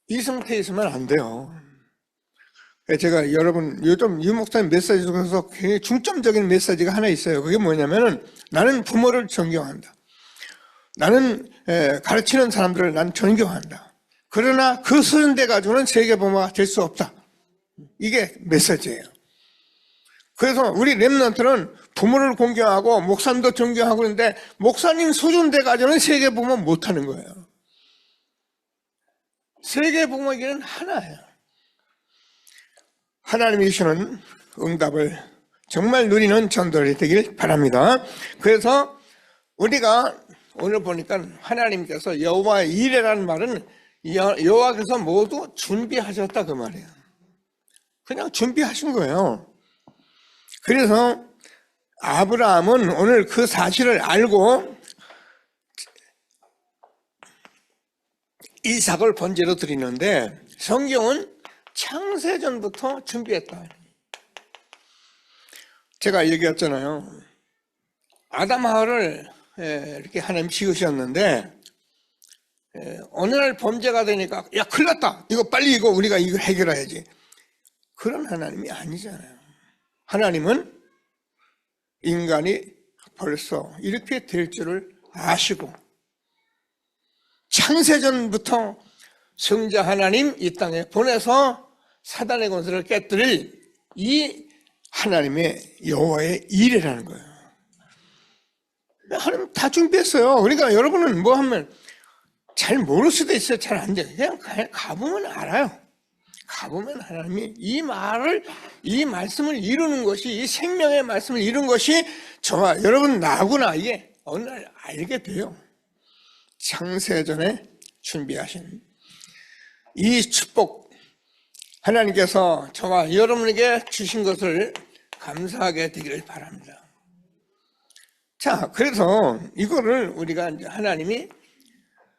S1: 이 상태에 있으면 안 돼요. 제가 여러분 요즘 유 목사님 메시지 중에서 굉장히 중점적인 메시지가 하나 있어요. 그게 뭐냐면은, 나는 부모를 존경한다, 나는 가르치는 사람들을 난 존경한다, 그러나 그 수준돼 가지고는 세계부모가 될 수 없다, 이게 메시지예요. 그래서 우리 렘넌트는 부모를 공경하고 목사님도 존경하고 있는데, 목사님 수준돼 가지고는 세계부모 못하는 거예요. 세계부모의 길은 하나예요. 하나님이 주시는 응답을 정말 누리는 전도이 되길 바랍니다. 그래서 우리가 오늘 보니까 하나님께서 여호와 이레라는 말은 여호와께서 모두 준비하셨다 그 말이에요. 그냥 준비하신 거예요. 그래서 아브라함은 오늘 그 사실을 알고 이삭을 번제로 드리는데, 성경은 창세전부터 준비했다. 제가 얘기했잖아요. 아담 하와를 이렇게 하나님 지으셨는데, 어느 날 범죄가 되니까 야 큰일 났다, 이거 빨리 우리가 이거 해결해야지, 그런 하나님이 아니잖아요. 하나님은 인간이 벌써 이렇게 될 줄을 아시고 창세전부터 성자 하나님 이 땅에 보내서 사단의 권세를 깨뜨릴 이 하나님의 여호와의 일이라는 거예요. 하나님 다 준비했어요. 그러니까 여러분은 뭐 하면 잘 모를 수도 있어요. 잘 안 돼요. 그냥 가보면 알아요. 가보면 하나님이 이 말씀을 이루는 것이, 이 생명의 말씀을 이루는 것이 저와 여러분 나구나, 이게 어느 날 알게 돼요. 창세전에 준비하신 이 축복, 하나님께서 저와 여러분에게 주신 것을 감사하게 되기를 바랍니다. 자, 그래서 이거를 우리가 이제 하나님이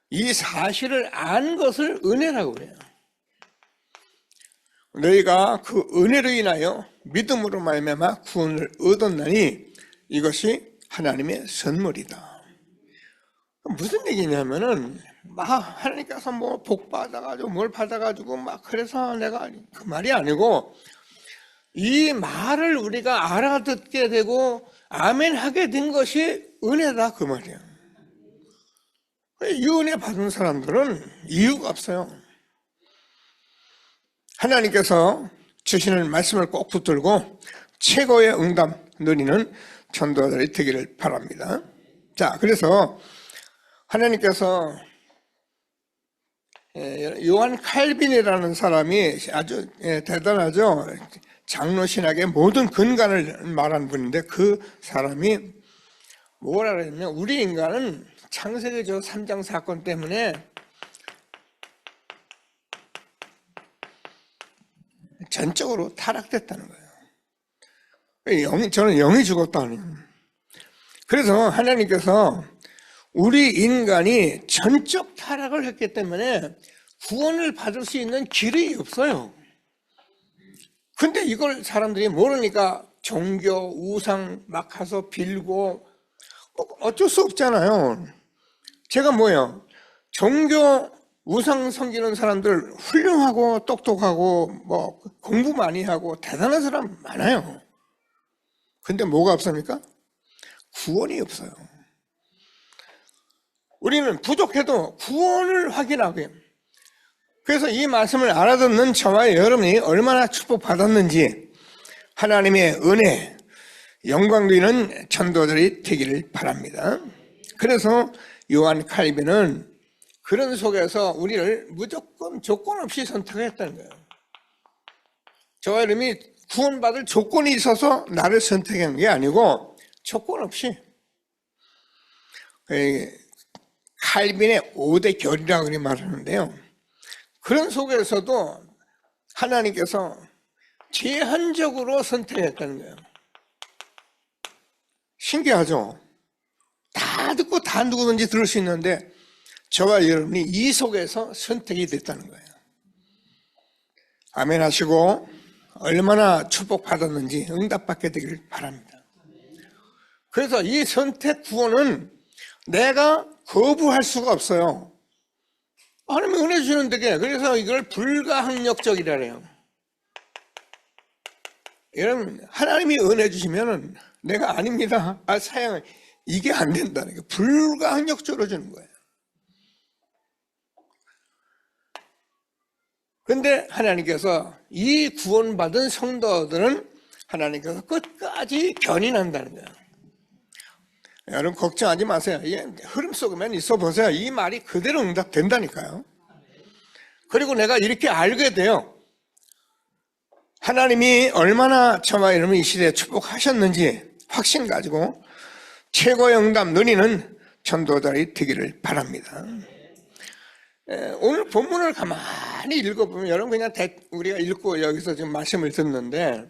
S1: 이 사실을 안 것을 은혜라고 해요. 너희가 그 은혜로 인하여 믿음으로 말미암아 구원을 얻었나니 이것이 하나님의 선물이다. 무슨 얘기냐면은 막 하나님께서 뭐 복 받아가지고 뭘 받아가지고 막 그래서 내가, 그 말이 아니고, 이 말을 우리가 알아듣게 되고 아멘 하게 된 것이 은혜다 그 말이에요. 이 은혜 받은 사람들은 이유가 없어요. 하나님께서 주시는 말씀을 꼭 붙들고 최고의 응답 누리는 전도자들이 되기를 바랍니다. 자, 그래서 하나님께서 요한 칼빈이라는 사람이 아주 대단하죠. 장로 신학의 모든 근간을 말한 분인데, 그 사람이 뭐라 그랬냐면, 우리 인간은 창세기 3장 사건 때문에 전적으로 타락됐다는 거예요. 저는 영이 죽었다니. 그래서 하나님께서 우리 인간이 전적 타락을 했기 때문에 구원을 받을 수 있는 길이 없어요. 근데 이걸 사람들이 모르니까 종교, 우상 막 가서 빌고 어쩔 수 없잖아요. 제가 뭐예요? 종교, 우상 섬기는 사람들 훌륭하고 똑똑하고 뭐 공부 많이 하고 대단한 사람 많아요. 근데 뭐가 없습니까? 구원이 없어요. 우리는 부족해도 구원을 확인하고요. 그래서 이 말씀을 알아듣는 저와 여러분이 얼마나 축복받았는지 하나님의 은혜, 영광 드리는 전도자들이 되기를 바랍니다. 그래서 요한 칼빈은 그런 속에서 우리를 무조건 조건 없이 선택했다는 거예요. 저와 여러분이 구원받을 조건이 있어서 나를 선택한 게 아니고 조건 없이, 칼빈의 5대 결이라고 그렇게 말하는데요. 그런 속에서도 하나님께서 제한적으로 선택했다는 거예요. 신기하죠? 다 듣고 다 누구든지 들을 수 있는데 저와 여러분이 이 속에서 선택이 됐다는 거예요. 아멘 하시고 얼마나 축복받았는지 응답받게 되기를 바랍니다. 그래서 이 선택 구원은 내가 거부할 수가 없어요. 하나님이 은혜 주시는 데게. 그래서 이걸 불가항력적이라 해요. 여러분, 하나님이 은혜 주시면은 내가 아닙니다, 사양, 이게 안 된다는 게 불가항력적으로 주는 거예요. 그런데 하나님께서 이 구원받은 성도들은 하나님께서 끝까지 견인한다는 거예요. 여러분 걱정하지 마세요. 이게 흐름 속에만 있어 보세요. 이 말이 그대로 응답된다니까요. 그리고 내가 이렇게 알게 돼요. 하나님이 얼마나 저와 여러분 이 시대에 축복하셨는지 확신 가지고 최고의 응답 누리는 전도자들이 되기를 바랍니다. 오늘 본문을 가만히 읽어보면 여러분 그냥 우리가 읽고 여기서 지금 말씀을 듣는데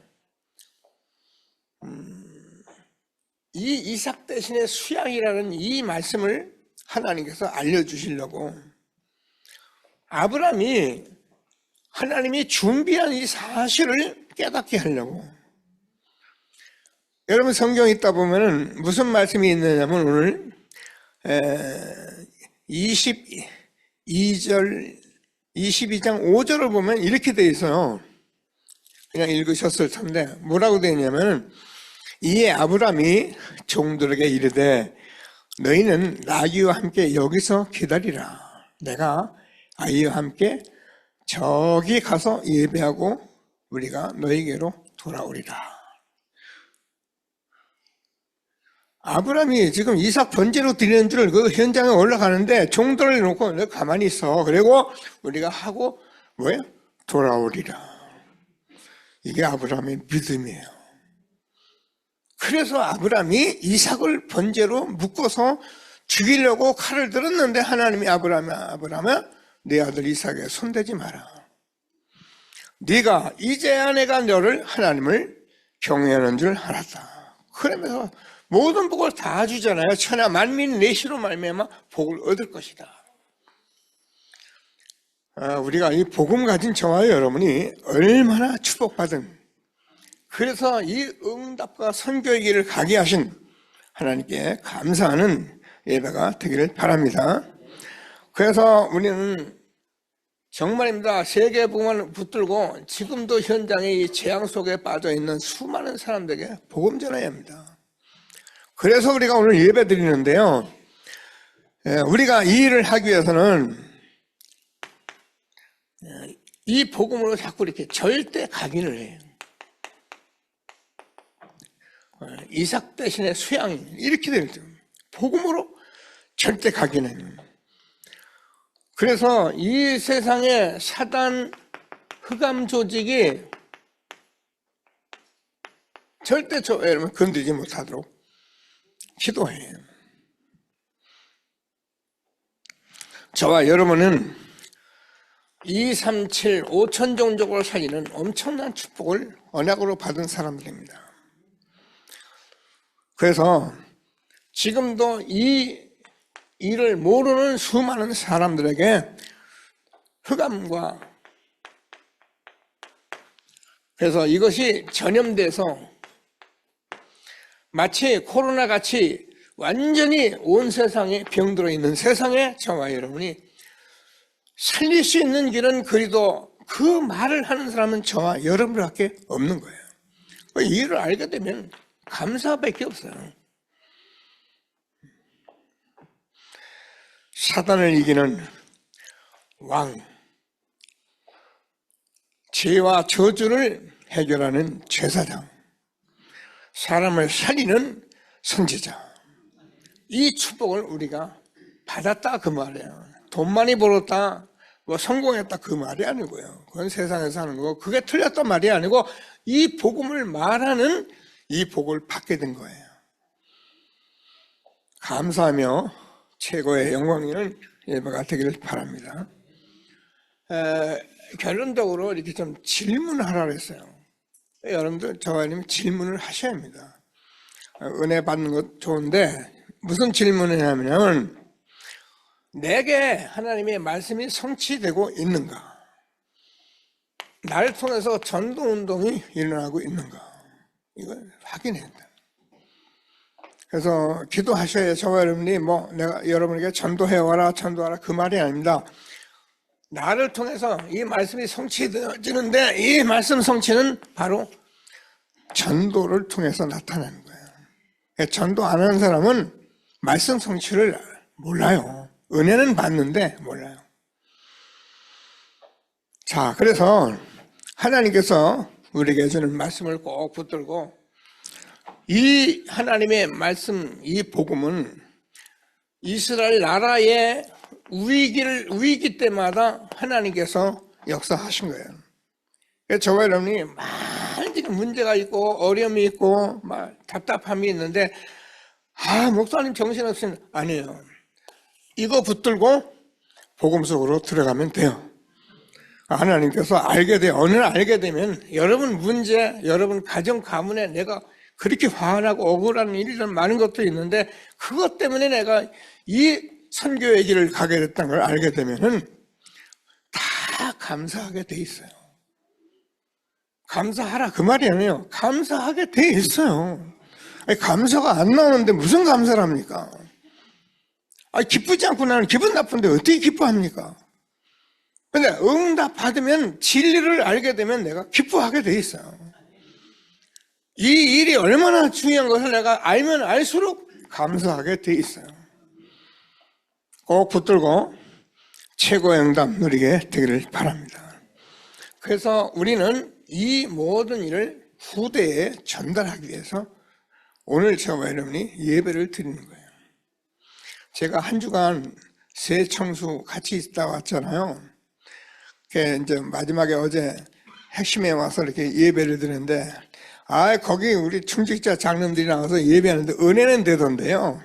S1: 이 이삭 대신의 수양이라는 이 말씀을 하나님께서 알려주시려고 아브라함이 하나님이 준비한 이 사실을 깨닫게 하려고. 여러분 성경 읽다 보면은 무슨 말씀이 있느냐면 오늘 22장 5절을 보면 이렇게 되어 있어요. 그냥 읽으셨을 텐데 뭐라고 되어 있냐면 이에 아브라함이 종들에게 이르되 너희는 나귀와 함께 여기서 기다리라. 내가 아이와 함께 저기 가서 예배하고 우리가 너희에게로 돌아오리라. 아브라함이 지금 이삭 번제로 드리는 줄 그 현장에 올라가는데 종들을 놓고 너 가만히 있어. 그리고 우리가 하고 뭐예요? 돌아오리라. 이게 아브라함의 믿음이에요. 그래서 아브라함이 이삭을 번제로 묶어서 죽이려고 칼을 들었는데 하나님이 아브라함아 네 아들 이삭에 손대지 마라. 네가 이제야 내가 너를 하나님을 경외하는 줄 알았다. 그러면서 모든 복을 다 주잖아요. 천하 만민 내시로 말미암아 복을 얻을 것이다. 우리가 이 복음 가진 저와 여러분이 얼마나 축복받은, 그래서 이 응답과 선교의 길을 가게 하신 하나님께 감사하는 예배가 되기를 바랍니다. 그래서 우리는 정말입니다. 세계 복음을 붙들고 지금도 현장에 이 재앙 속에 빠져 있는 수많은 사람들에게 복음 전해야 합니다. 그래서 우리가 오늘 예배 드리는데요. 우리가 이 일을 하기 위해서는 이 복음으로 자꾸 이렇게 절대 각인을 해요. 이삭 대신에 수양이 이렇게 되죠. 복음으로 절대 각인은. 그래서 이 세상에 사단 흑암 조직이 절대 여러분 건드리지 못하도록 기도해요. 저와 여러분은 237, 5천 종족을 살리는 엄청난 축복을 언약으로 받은 사람들입니다. 그래서 지금도 이 일을 모르는 수많은 사람들에게 흑암과 그래서 이것이 전염돼서 마치 코로나같이 완전히 온 세상에 병들어 있는 세상에 저와 여러분이 살릴 수 있는 길은 그리도 그 말을 하는 사람은 저와 여러분밖에 없는 거예요. 이 일을 알게 되면 감사밖에 없어요. 사단을 이기는 왕, 죄와 저주를 해결하는 제사장, 사람을 살리는 선지자. 이 축복을 우리가 받았다 그 말이에요. 돈 많이 벌었다, 뭐 성공했다 그 말이 아니고요. 그건 세상에서 하는 거고, 그게 틀렸단 말이 아니고 이 복음을 말하는 이 복을 받게 된 거예요. 감사하며 최고의 영광이는 예배가 되기를 바랍니다. 결론적으로 이렇게 좀 질문하라 그랬어요. 여러분들 저와 질문을 하셔야 합니다. 은혜 받는 것 좋은데 무슨 질문을 하냐면, 내게 하나님의 말씀이 성취되고 있는가? 나를 통해서 전도운동이 일어나고 있는가? 이걸 확인해야 된다. 그래서 기도하셔야 저와 여러분이 내가 여러분에게 전도해와라, 전도하라 그 말이 아닙니다. 나를 통해서 이 말씀이 성취되는데 이 말씀 성취는 바로 전도를 통해서 나타나는 거예요. 전도 안 하는 사람은 말씀 성취를 몰라요. 은혜는 받는데 몰라요. 자, 그래서 하나님께서 우리에게 주는 말씀을 꼭 붙들고, 이 하나님의 말씀, 이 복음은 이스라엘 나라의 위기 때마다 하나님께서 역사하신 거예요. 그래서 저와 여러분이 많이 문제가 있고 어려움이 있고 막 답답함이 있는데, 목사님 정신없으면 아니에요. 이거 붙들고 복음 속으로 들어가면 돼요. 하나님께서 알게 돼요. 어느 날 알게 되면 여러분 문제, 여러분 가정 가문에 내가 그렇게 화나고 억울한 일이 좀 많은 것도 있는데, 그것 때문에 내가 이 선교의 길을 가게 됐다는 걸 알게 되면은 다 감사하게 돼 있어요. 감사하라 그 말이 아니에요. 감사하게 돼 있어요. 감사가 안 나오는데 무슨 감사를 합니까? 기쁘지 않고 나는 기분 나쁜데 어떻게 기뻐합니까? 근데 응답 받으면 진리를 알게 되면 내가 기뻐하게 돼 있어요. 이 일이 얼마나 중요한 것을 내가 알면 알수록 감사하게 돼 있어요. 꼭 붙들고 최고의 응답 누리게 되기를 바랍니다. 그래서 우리는 이 모든 일을 후대에 전달하기 위해서 오늘 저와 여러분이 예배를 드리는 거예요. 제가 한 주간 새 청수 같이 있다 왔잖아요. 이제 마지막에 어제 핵심에 와서 이렇게 예배를 드리는데, 거기 우리 충직자 장로들이 나와서 예배하는데 은혜는 되던데요.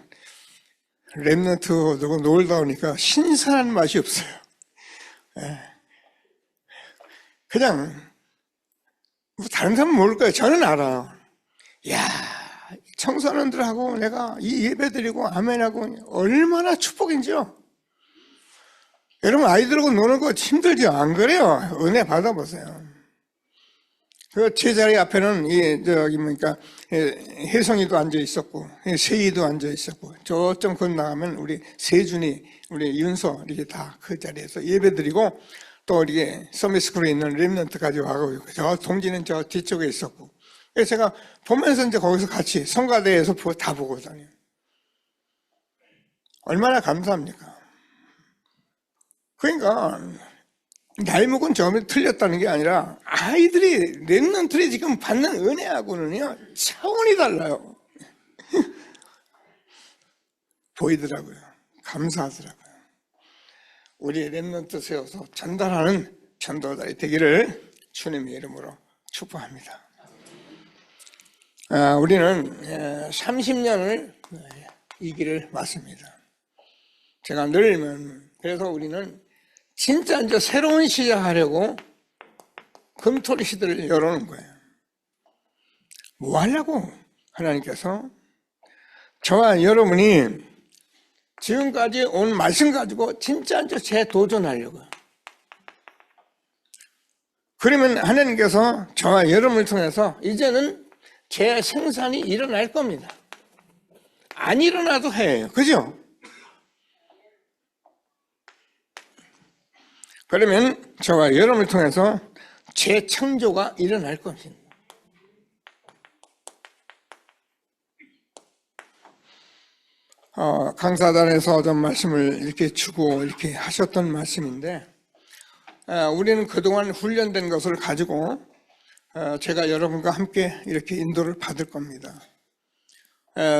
S1: 랩런트 두고 놀다 오니까 신선한 맛이 없어요. 그냥 다른 사람은 모를 거예요. 저는 알아요. 청소년들하고 내가 이 예배 드리고 아멘하고 얼마나 축복인지요. 여러분 아이들하고 노는 거 힘들죠? 안 그래요? 은혜 받아보세요. 그 제자리 앞에는 혜성이도 앉아 있었고 세희도 앉아 있었고, 저쪽 건너가면 우리 세준이, 우리 윤서 이렇게 다 그 자리에서 예배드리고, 또 이렇게 서밋스쿨에 있는 랩런트까지 와가고 있고, 저 동지는 저 뒤쪽에 있었고, 그래서 제가 보면서 이제 거기서 같이 성가대에서 다 보고 다녀요. 얼마나 감사합니까? 그러니까 나이 먹은 점이 틀렸다는 게 아니라
S2: 아이들이 랩런트들이 지금 받는 은혜하고는요 차원이 달라요. 보이더라고요. 감사하더라고요. 우리 랩런트 세워서 전달하는 전도자이 되기를 주님의 이름으로 축복합니다. 우리는 30년을 이 길을 맞습니다. 제가 늘면 그래서 우리는 진짜 이제 새로운 시작하려고 금토리 시대를 열어놓은 거예요. 뭐 하려고? 하나님께서 저와 여러분이 지금까지 온 말씀 가지고 진짜 이제 재도전하려고요. 그러면 하나님께서 저와 여러분을 통해서 이제는 재생산이 일어날 겁니다. 안 일어나도 해요. 그죠? 그러면 저와 여러분을 통해서 재창조가 일어날 것입니다. 강사단에서 좀 말씀을 이렇게 주고 이렇게 하셨던 말씀인데, 우리는 그동안 훈련된 것을 가지고 제가 여러분과 함께 이렇게 인도를 받을 겁니다.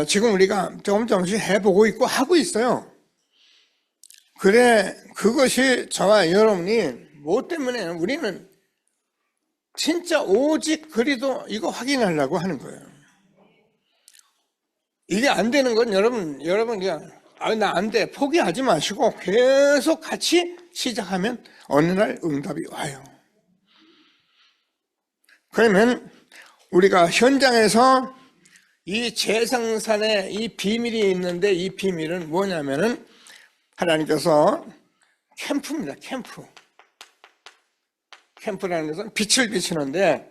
S2: 지금 우리가 조금씩 해보고 있고 하고 있어요. 그래, 그것이 저와 여러분이 뭐 때문에 우리는 진짜 오직 그리도 이거 확인하려고 하는 거예요. 이게 안 되는 건 여러분 그냥 나 안 돼 포기하지 마시고 계속 같이 시작하면 어느 날 응답이 와요. 그러면 우리가 현장에서 이 재생산의 이 비밀이 있는데, 이 비밀은 뭐냐면은 하나님께서 캠프입니다. 캠프라는 것은 빛을 비추는데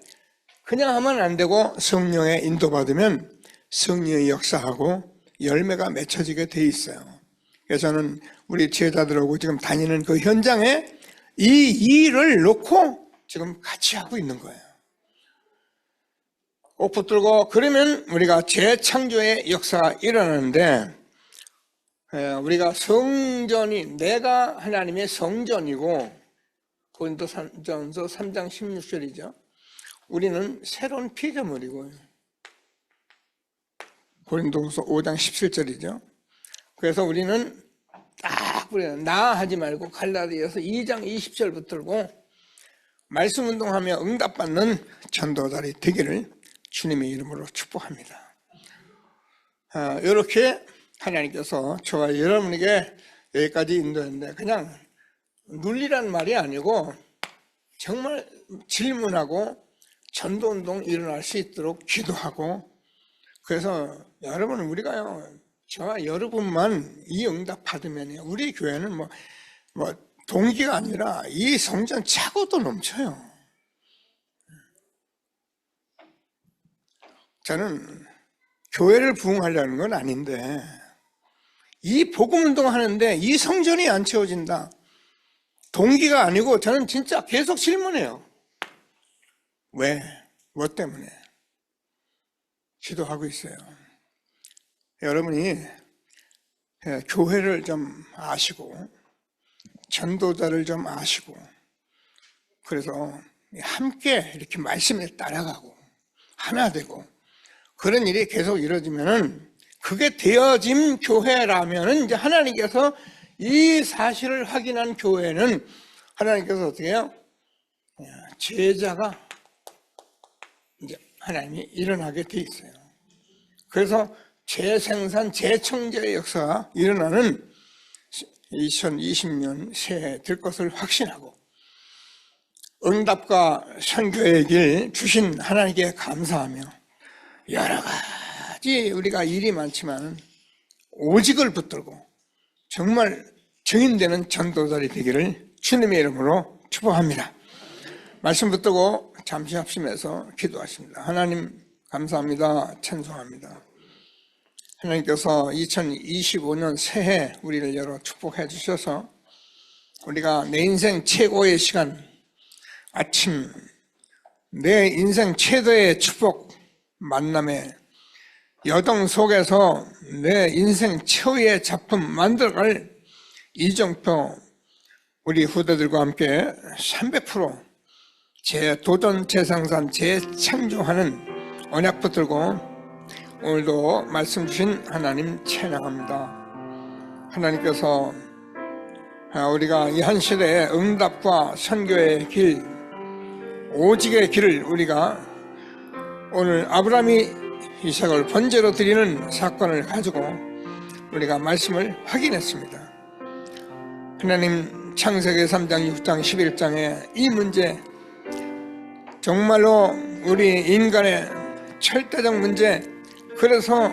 S2: 그냥 하면 안 되고 성령의 인도받으면 성령의 역사하고 열매가 맺혀지게 돼 있어요. 그래서 저는 우리 제자들하고 지금 다니는 그 현장에 이 일을 놓고 지금 같이 하고 있는 거예요. 옷 붙들고 그러면 우리가 재창조의 역사가 일어나는데, 우리가 성전이 내가 하나님의 성전이고 고린도전서 3장 16절이죠. 우리는 새로운 피조물이고요. 고린도서 5장 17절이죠. 그래서 우리는 딱 나 하지 말고 갈라디아서 2장 20절 붙들고 말씀 운동하며 응답받는 전도자리 되기를 주님의 이름으로 축복합니다. 이렇게 하나님께서 저와 여러분에게 여기까지 인도했는데, 그냥 눌리란 말이 아니고 정말 질문하고 전도운동 일어날 수 있도록 기도하고, 그래서 여러분 우리가요 저와 여러분만 이 응답 받으면 우리 교회는 뭐 동기가 아니라 이 성전 차고도 넘쳐요. 저는 교회를 부흥하려는 건 아닌데 이 복음운동 하는데 이 성전이 안 채워진다, 동기가 아니고 저는 진짜 계속 질문해요. 왜? 뭐 때문에? 기도하고 있어요. 여러분이 교회를 좀 아시고 전도자를 좀 아시고, 그래서 함께 이렇게 말씀에 따라가고 하나 되고 그런 일이 계속 이루어지면은 그게 되어진 교회라면은 이제 하나님께서 이 사실을 확인한 교회는 하나님께서 어떻게 해요? 제자가 이제 하나님이 일어나게 돼 있어요. 그래서 재생산, 재청제의 역사가 일어나는 2020년 새해 될 것을 확신하고, 응답과 선교의 길 주신 하나님께 감사하며, 여러 가지 우리가 일이 많지만 오직을 붙들고 정말 증인되는 전도자리 되기를 주님의 이름으로 축복합니다. 말씀 붙들고 잠시 합심해서 기도하십니다. 하나님 감사합니다. 찬송합니다. 하나님께서 2025년 새해 우리를 열어 축복해 주셔서 우리가 내 인생 최고의 시간, 아침 내 인생 최대의 축복 만남에 여정 속에서 내 인생 최후의 작품 만들어갈 이정표 우리 후대들과 함께 300% 재도전, 재생산, 재창조하는 언약 붙들고 오늘도 말씀 주신 하나님 찬양합니다. 하나님께서 우리가 이 한 시대의 응답과 선교의 길, 오직의 길을 우리가 오늘 아브라함이 이삭을 번제로 드리는 사건을 가지고 우리가 말씀을 확인했습니다. 하나님 창세기 3장, 6장, 11장에 이 문제, 정말로 우리 인간의 절대적 문제, 그래서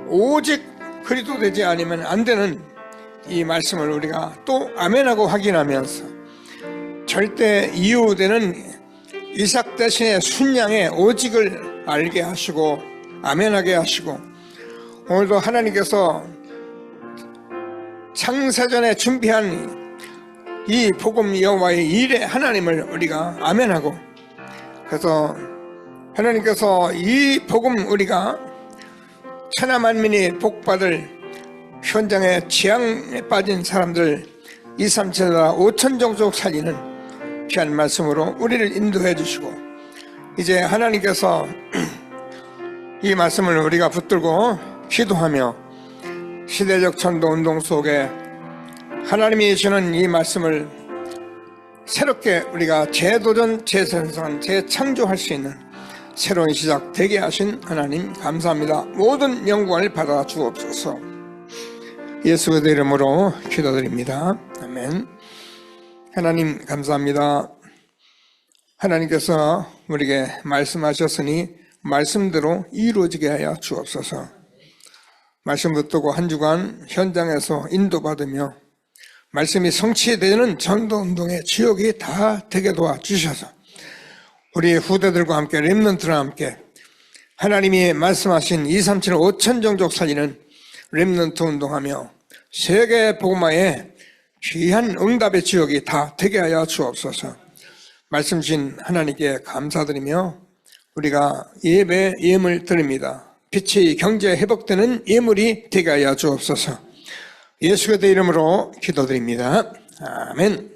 S2: 오직 그리도 되지 않으면 안 되는 이 말씀을 우리가 또 아멘하고 확인하면서 절대 이유되는 이삭 대신에 순양의 오직을 알게 하시고 아멘하게 하시고, 오늘도 하나님께서 창세전에 준비한 이 복음 여호와의 일의 하나님을 우리가 아멘하고, 그래서 하나님께서 이 복음 우리가 천하 만민이 복받을 현장에 재앙에 빠진 사람들 2, 3, 7, 5천 종족 살리는 귀한 말씀으로 우리를 인도해 주시고, 이제 하나님께서 이 말씀을 우리가 붙들고 기도하며 시대적 전도 운동 속에 하나님이 주는 이 말씀을 새롭게 우리가 재도전, 재생산, 재창조할 수 있는 새로운 시작 되게 하신 하나님 감사합니다. 모든 영광을 받아 주옵소서. 예수의 이름으로 기도드립니다. 아멘. 하나님 감사합니다. 하나님께서 우리에게 말씀하셨으니 말씀대로 이루어지게 하여 주옵소서. 말씀 붙들고 한 주간 현장에서 인도받으며 말씀이 성취되는 전도운동의 지역이 다 되게 도와주셔서 우리 후대들과 함께 렘넌트와 함께 하나님이 말씀하신 2, 3, 7, 5천 종족 살리는 렘넌트 운동하며 세계 복음화의 귀한 응답의 지역이 다 되게 하여 주옵소서. 말씀 주신 하나님께 감사드리며 우리가 예배 예물 드립니다. 빛이 경제 회복되는 예물이 되게 하여 주옵소서. 예수의 이름으로 기도드립니다. 아멘.